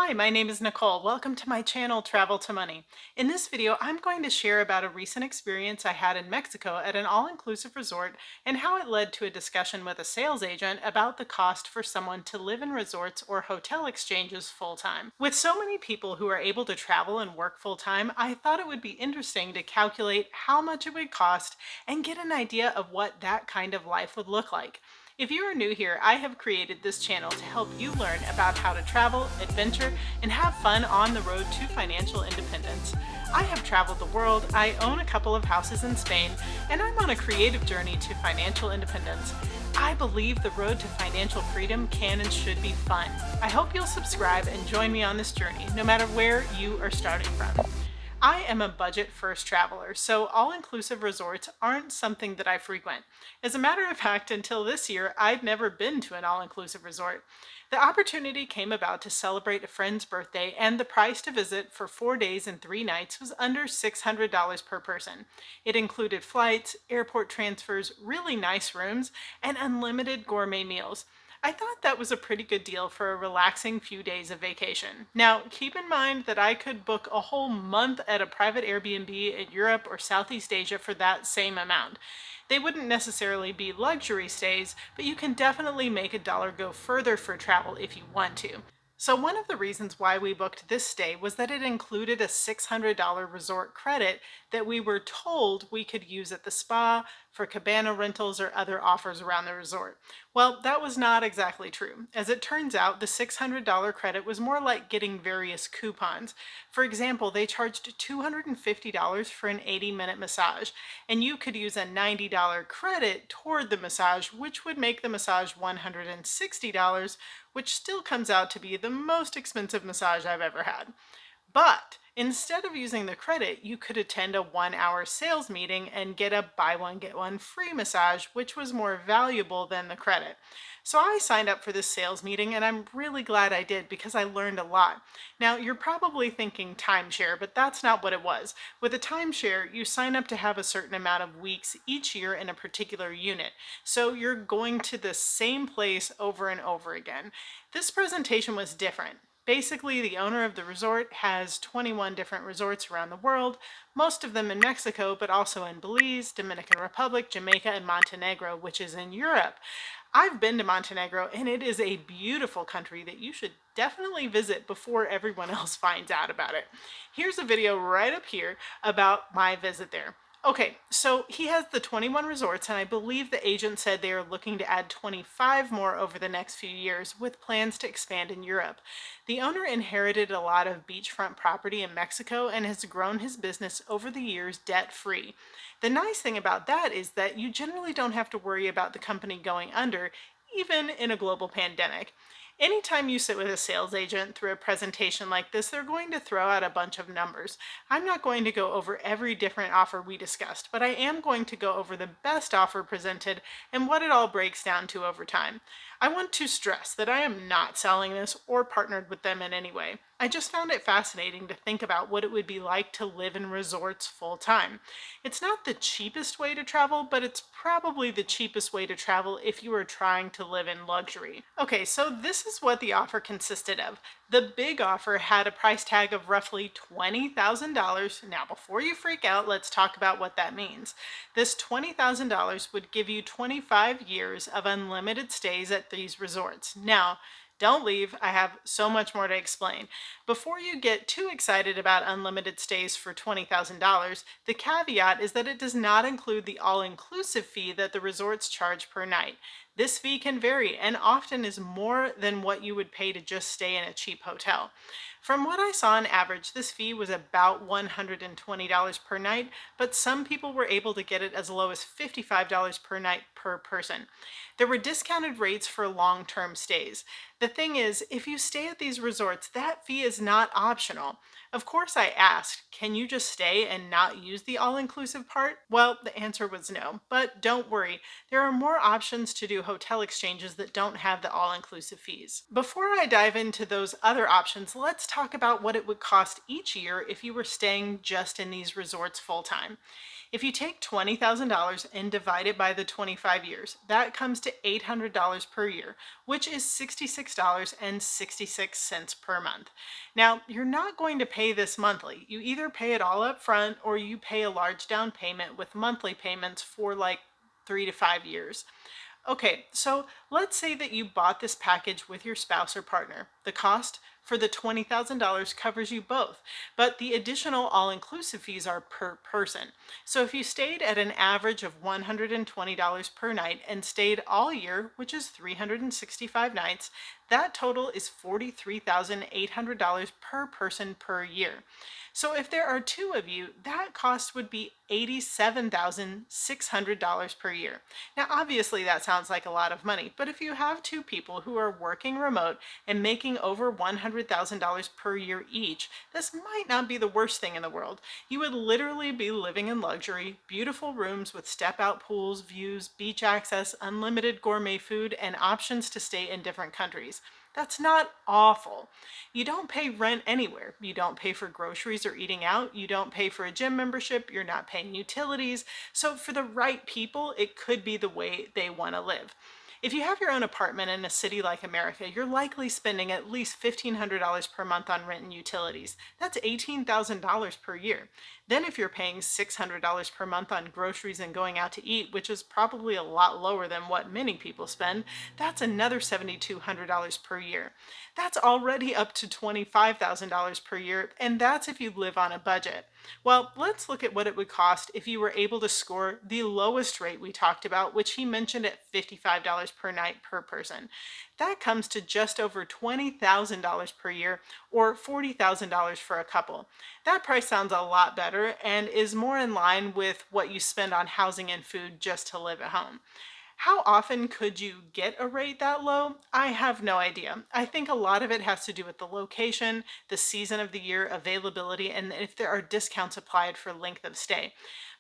Hi, my name is Nicole. Welcome to my channel, Travel to Money. In this video, I'm going to share about a recent experience I had in Mexico at an all-inclusive resort and how it led to a discussion with a sales agent about the cost for someone to live in resorts or hotel exchanges full-time. With so many people who are able to travel and work full-time, I thought it would be interesting to calculate how much it would cost and get an idea of what that kind of life would look like. If you are new here, I have created this channel to help you learn about how to travel, adventure, and have fun on the road to financial independence. I have traveled the world, I own a couple of houses in Spain, and I'm on a creative journey to financial independence. I believe the road to financial freedom can and should be fun. I hope you'll subscribe and join me on this journey, no matter where you are starting from. I am a budget-first traveler, so all-inclusive resorts aren't something that I frequent. As a matter of fact, until this year, I'd never been to an all-inclusive resort. The opportunity came about to celebrate a friend's birthday, and the price to visit for 4 days and 3 nights was under $600 per person. It included flights, airport transfers, really nice rooms, and unlimited gourmet meals. I thought that was a pretty good deal for a relaxing few days of vacation. Now, keep in mind that I could book a whole month at a private Airbnb in Europe or Southeast Asia for that same amount. They wouldn't necessarily be luxury stays, but you can definitely make a dollar go further for travel if you want to. So one of the reasons why we booked this stay was that it included a $600 resort credit that we were told we could use at the spa, for cabana rentals, or other offers around the resort. Well, that was not exactly true. As it turns out, the $600 credit was more like getting various coupons. For example, they charged $250 for an 80-minute massage, and you could use a $90 credit toward the massage, which would make the massage $160, which still comes out to be the most expensive massage I've ever had. But instead of using the credit, you could attend a 1-hour sales meeting and get a buy one, get one free massage, which was more valuable than the credit. So I signed up for this sales meeting, and I'm really glad I did because I learned a lot. Now, you're probably thinking timeshare, but that's not what it was. With a timeshare, you sign up to have a certain amount of weeks each year in a particular unit. So you're going to the same place over and over again. This presentation was different. Basically, the owner of the resort has 21 different resorts around the world, most of them in Mexico, but also in Belize, Dominican Republic, Jamaica, and Montenegro, which is in Europe. I've been to Montenegro, and it is a beautiful country that you should definitely visit before everyone else finds out about it. Here's a video right up here about my visit there. Okay, so he has the 21 resorts, and I believe the agent said they are looking to add 25 more over the next few years with plans to expand in Europe. The owner inherited a lot of beachfront property in Mexico and has grown his business over the years debt-free. The nice thing about that is that you generally don't have to worry about the company going under, even in a global pandemic. Anytime you sit with a sales agent through a presentation like this, they're going to throw out a bunch of numbers. I'm not going to go over every different offer we discussed, but I am going to go over the best offer presented and what it all breaks down to over time. I want to stress that I am not selling this or partnered with them in any way. I just found it fascinating to think about what it would be like to live in resorts full time. It's not the cheapest way to travel, but it's probably the cheapest way to travel if you are trying to live in luxury. Okay, so this is what the offer consisted of. The big offer had a price tag of roughly $20,000. Now, before you freak out, let's talk about what that means. This $20,000 would give you 25 years of unlimited stays at these resorts. Now, don't leave, I have so much more to explain. Before you get too excited about unlimited stays for $20,000, the caveat is that it does not include the all-inclusive fee that the resorts charge per night. This fee can vary and often is more than what you would pay to just stay in a cheap hotel. From what I saw on average, this fee was about $120 per night, but some people were able to get it as low as $55 per night per person. There were discounted rates for long-term stays. The thing is, if you stay at these resorts, that fee is not optional. Of course I asked, can you just stay and not use the all-inclusive part? Well, the answer was no, but don't worry, there are more options to do hotel exchanges that don't have the all-inclusive fees. Before I dive into those other options, let's talk about what it would cost each year if you were staying just in these resorts full-time. If you take $20,000 and divide it by the 25 years, that comes to $800 per year, which is $66.66 per month. Now, you're not going to pay this monthly. You either pay it all up front or you pay a large down payment with monthly payments for like 3 to 5 years. Okay, so let's say that you bought this package with your spouse or partner. The cost for the $20,000 covers you both, but the additional all-inclusive fees are per person. So if you stayed at an average of $120 per night and stayed all year, which is 365 nights, that total is $43,800 per person per year. So if there are two of you, that cost would be $87,600 per year. Now, obviously that sounds like a lot of money, but if you have two people who are working remote and making over $100,000 per year each, this might not be the worst thing in the world. You would literally be living in luxury, beautiful rooms with step-out pools, views, beach access, unlimited gourmet food, and options to stay in different countries. That's not awful. You don't pay rent anywhere. You don't pay for groceries or eating out. You don't pay for a gym membership. You're not paying utilities. So for the right people, it could be the way they want to live. If you have your own apartment in a city like America, you're likely spending at least $1,500 per month on rent and utilities. That's $18,000 per year. Then if you're paying $600 per month on groceries and going out to eat, which is probably a lot lower than what many people spend, that's another $7,200 per year. That's already up to $25,000 per year, and that's if you live on a budget. Well, let's look at what it would cost if you were able to score the lowest rate we talked about, which he mentioned at $55 per night per person. That comes to just over $20,000 per year, or $40,000 for a couple. That price sounds a lot better and is more in line with what you spend on housing and food just to live at home. How often could you get a rate that low? I have no idea. I think a lot of it has to do with the location, the season of the year, availability, and if there are discounts applied for length of stay.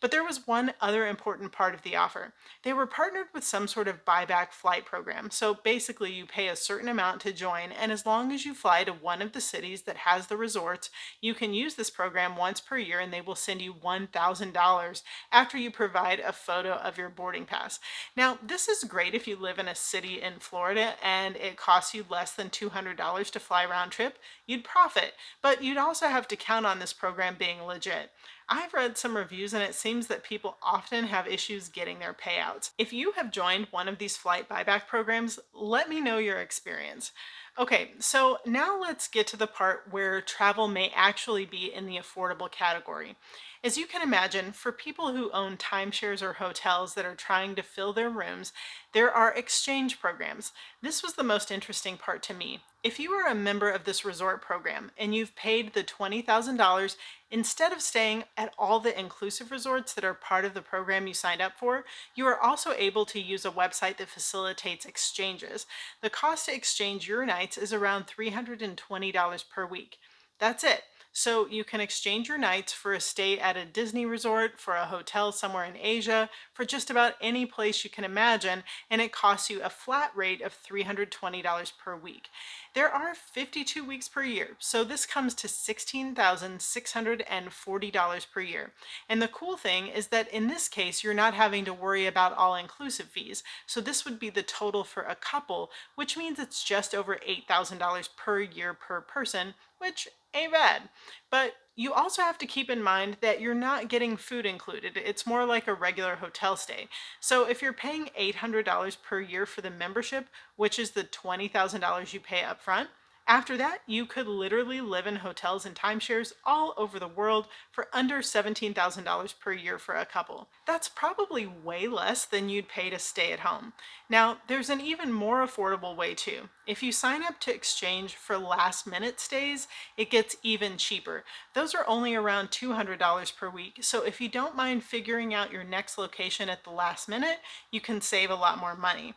But there was one other important part of the offer. They were partnered with some sort of buyback flight program. So basically you pay a certain amount to join, and as long as you fly to one of the cities that has the resorts, you can use this program once per year and they will send you $1,000 after you provide a photo of your boarding pass. Now, this is great if you live in a city in Florida and it costs you less than $200 to fly round trip. You'd profit, but you'd also have to count on this program being legit. I've read some reviews and it seems that people often have issues getting their payouts. If you have joined one of these flight buyback programs, let me know your experience. Okay, so now let's get to the part where travel may actually be in the affordable category. As you can imagine, for people who own timeshares or hotels that are trying to fill their rooms, there are exchange programs. This was the most interesting part to me. If you are a member of this resort program and you've paid the $20,000, instead of staying at all the inclusive resorts that are part of the program you signed up for, you are also able to use a website that facilitates exchanges. The cost to exchange your nights is around $320 per week. That's it. So you can exchange your nights for a stay at a Disney resort, for a hotel somewhere in Asia, for just about any place you can imagine, and it costs you a flat rate of $320 per week. There are 52 weeks per year, so this comes to $16,640 per year. And the cool thing is that in this case, you're not having to worry about all-inclusive fees. So this would be the total for a couple, which means it's just over $8,000 per year per person, which ain't bad. But you also have to keep in mind that you're not getting food included. It's more like a regular hotel stay. So if you're paying $800 per year for the membership, which is the $20,000 you pay up front, after that, you could literally live in hotels and timeshares all over the world for under $17,000 per year for a couple. That's probably way less than you'd pay to stay at home. Now, there's an even more affordable way too. If you sign up to exchange for last minute stays, it gets even cheaper. Those are only around $200 per week. So if you don't mind figuring out your next location at the last minute, you can save a lot more money.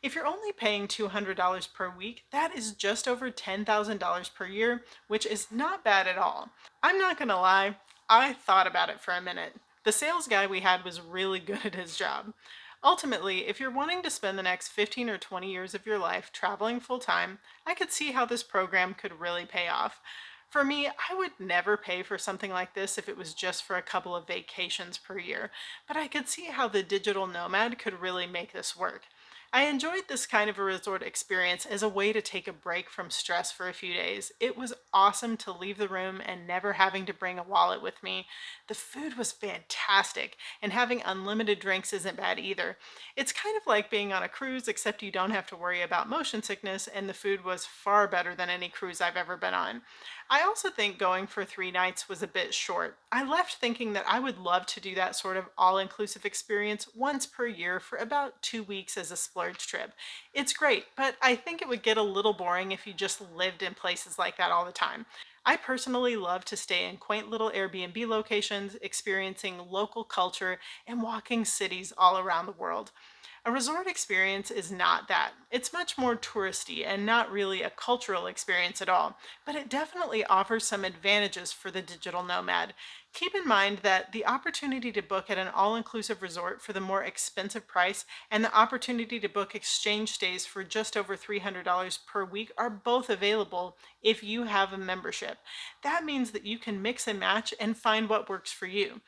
If you're only paying $200 per week, that is just over $10,000 per year, which is not bad at all. I'm not gonna lie, I thought about it for a minute. The sales guy we had was really good at his job. Ultimately, if you're wanting to spend the next 15 or 20 years of your life traveling full time, I could see how this program could really pay off. For me, I would never pay for something like this if it was just for a couple of vacations per year, but I could see how the digital nomad could really make this work. I enjoyed this kind of a resort experience as a way to take a break from stress for a few days. It was awesome to leave the room and never having to bring a wallet with me. The food was fantastic, and having unlimited drinks isn't bad either. It's kind of like being on a cruise, except you don't have to worry about motion sickness, and the food was far better than any cruise I've ever been on. I also think going for 3 nights was a bit short. I left thinking that I would love to do that sort of all inclusive experience once per year for about 2 weeks as a splurge trip. It's great, but I think it would get a little boring if you just lived in places like that all the time. I personally love to stay in quaint little Airbnb locations, experiencing local culture, and walking cities all around the world. A resort experience is not that. It's much more touristy and not really a cultural experience at all, but it definitely offers some advantages for the digital nomad. Keep in mind that the opportunity to book at an all inclusive resort for the more expensive price and the opportunity to book exchange stays for just over $300 per week are both available if you have a membership. That means that you can mix and match and find what works for you.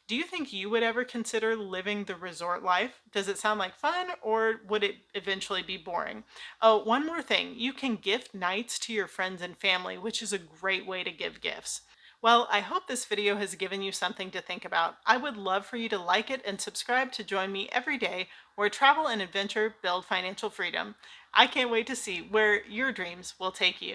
Do you think you would ever consider living the resort life? Does it sound like fun, or would it eventually be boring? Oh, one more thing. You can gift nights to your friends and family, which is a great way to give gifts. Well, I hope this video has given you something to think about. I would love for you to like it and subscribe to join me every day where travel and adventure build financial freedom. I can't wait to see where your dreams will take you.